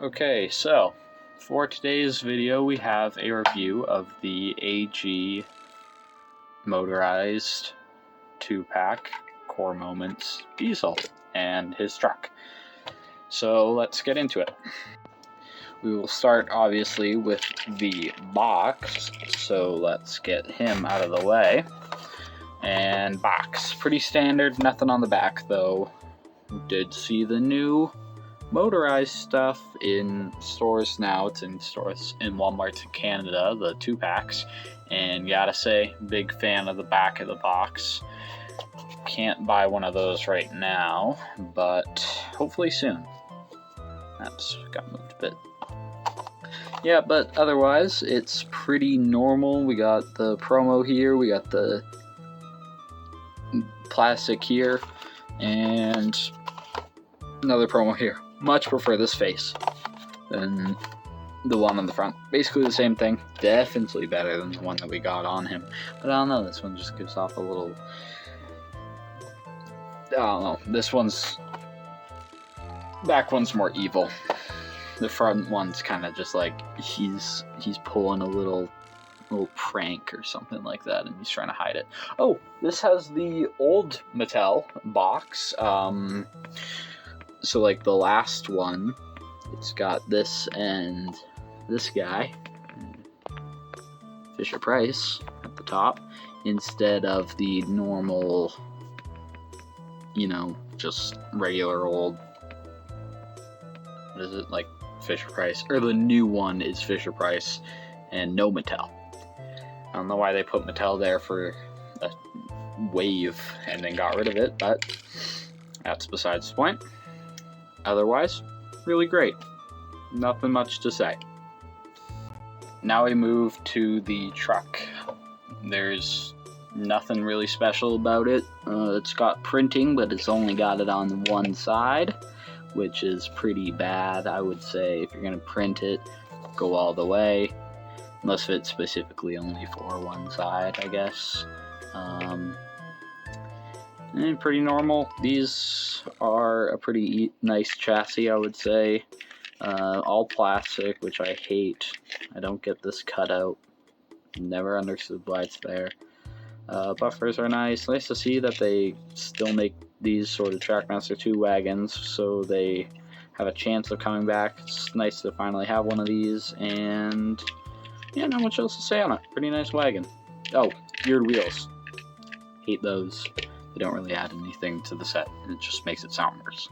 Okay, so for today's video we have a review of the AG Motorized 2-pack Core Moments Diesel and his truck. So let's get into it. We will start obviously with the box, so let's get him out of the way. And box, pretty standard, nothing on the back though. We did see the new Motorized stuff in stores now. It's in stores in Walmart in Canada, the 2-packs, and gotta say, big fan of the back of the box. Can't buy one of those right now, but hopefully soon. That's got moved a bit. Yeah, but otherwise it's pretty normal. We got the promo here, we got the plastic here, and another promo here. Much prefer this face than the one on the front. Basically the same thing. Definitely better than the one that we got on him. But I don't know, this one just gives off a little... I don't know. This one's... back one's more evil. The front one's kind of just like he's pulling a little prank or something like that, and he's trying to hide it. Oh, this has the old Mattel box. So like the last one, it's got this and this guy, Fisher-Price, at the top, instead of the normal, just regular old, what is it, like Fisher-Price, or the new one is Fisher-Price and no Mattel. I don't know why they put Mattel there for a wave and then got rid of it, but that's besides the point. Otherwise, really great. Nothing much to say. Now we move to the truck. There's nothing really special about it. It's got printing, but it's only got it on one side, which is pretty bad. I would say if you're going to print it, go all the way. Unless it's specifically only for one side, I guess. And pretty normal. These are a pretty nice chassis, I would say. All plastic, which I hate. I don't get this cutout. Never understood why it's there. Buffers are nice. Nice to see that they still make these sort of Trackmaster 2 wagons, so they have a chance of coming back. It's nice to finally have one of these, and yeah, not much else to say on it. Pretty nice wagon. Oh, geared wheels. Hate those. They don't really add anything to the set. It just makes it sound worse.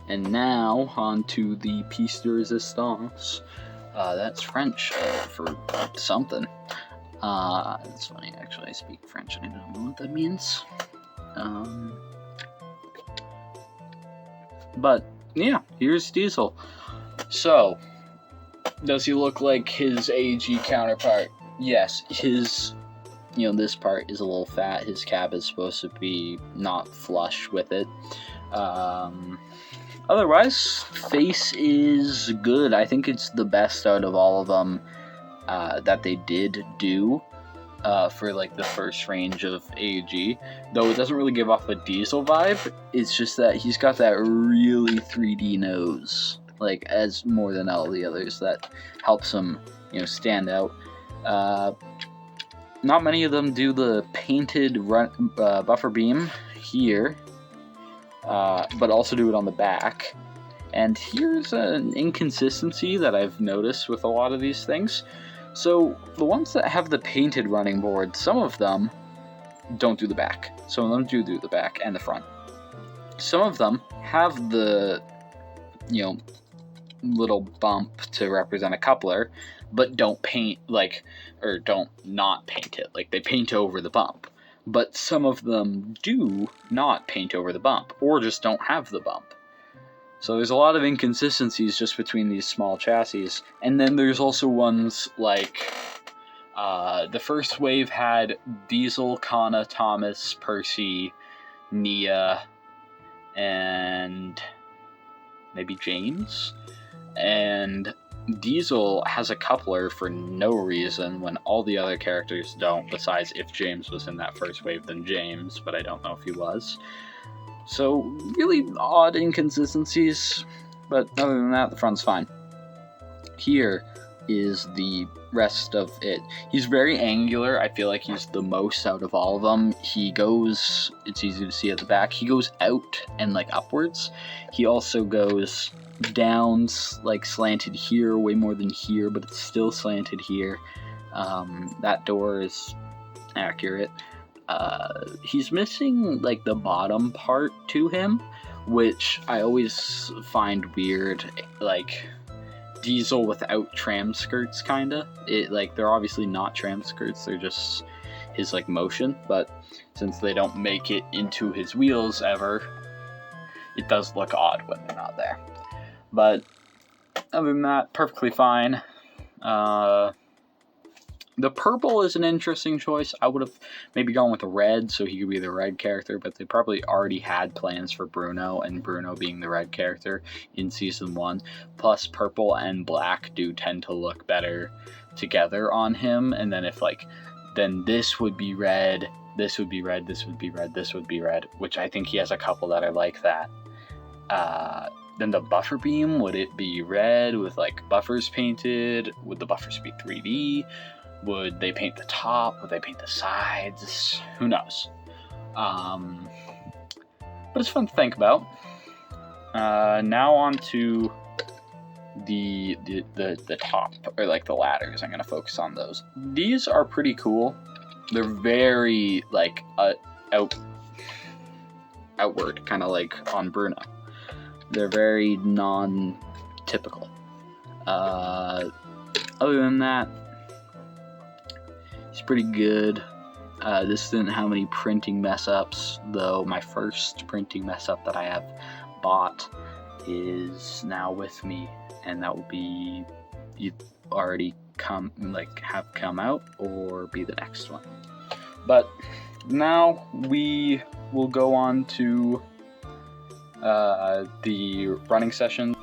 And now, on to the piece de resistance. That's French for something. It's funny, actually, I speak French and I don't know what that means. But, yeah, here's Diesel. So, does he look like his AG counterpart? Yes, his... this part is a little fat. His cab is supposed to be not flush with it. Otherwise, face is good. I think it's the best out of all of them that they did do for like the first range of AG. Though it doesn't really give off a Diesel vibe. It's just that he's got that really 3D nose, like as more than all the others. That helps him, stand out. Not many of them do the painted buffer beam here, but also do it on the back. And here's an inconsistency that I've noticed with a lot of these things. So the ones that have the painted running board, some of them don't do the back. Some of them do the back and the front. Some of them have the, little bump to represent a coupler, but don't paint, or don't not paint it. Like, they paint over the bump. But some of them do not paint over the bump, or just don't have the bump. So there's a lot of inconsistencies just between these small chassis. And then there's also ones like, the first wave had Diesel, Kana, Thomas, Percy, Nia, and maybe James? And Diesel has a coupler for no reason when all the other characters don't, besides if James was in that first wave, then James, but I don't know if he was. So, really odd inconsistencies, but other than that, the front's fine. here is the rest of it. He's very angular. I feel like he's the most out of all of them. He goes, it's easy to see at the back, he goes out and like upwards. He also goes down, like slanted here, way more than here, but it's still slanted here. That door is accurate. He's missing like the bottom part to him, which I always find weird. Like Diesel without tram skirts, kinda. It like they're obviously not tram skirts, they're just his like motion, but since they don't make it into his wheels ever, it does look odd when they're not there. But other than that, perfectly fine. The purple is an interesting choice. I would have maybe gone with the red, so he could be the red character, but they probably already had plans for Bruno, and Bruno being the red character in Season 1. Plus, purple and black do tend to look better together on him, and then if, like, then this would be red, this would be red, this would be red, this would be red, which I think he has a couple that are like that. Then the buffer beam, would it be red with, like, buffers painted? Would the buffers be 3D? Would they paint the top? Would they paint the sides? Who knows? But it's fun to think about. Now on to the top, or like the ladders. I'm going to focus on those. These are pretty cool. They're very like outward, kind of like on Bruno. They're very non-typical. Other than that, it's pretty good. This didn't have any printing mess-ups, though my first printing mess-up that I have bought is now with me, and that will be already have come out or be the next one. But now we will go on to the running session.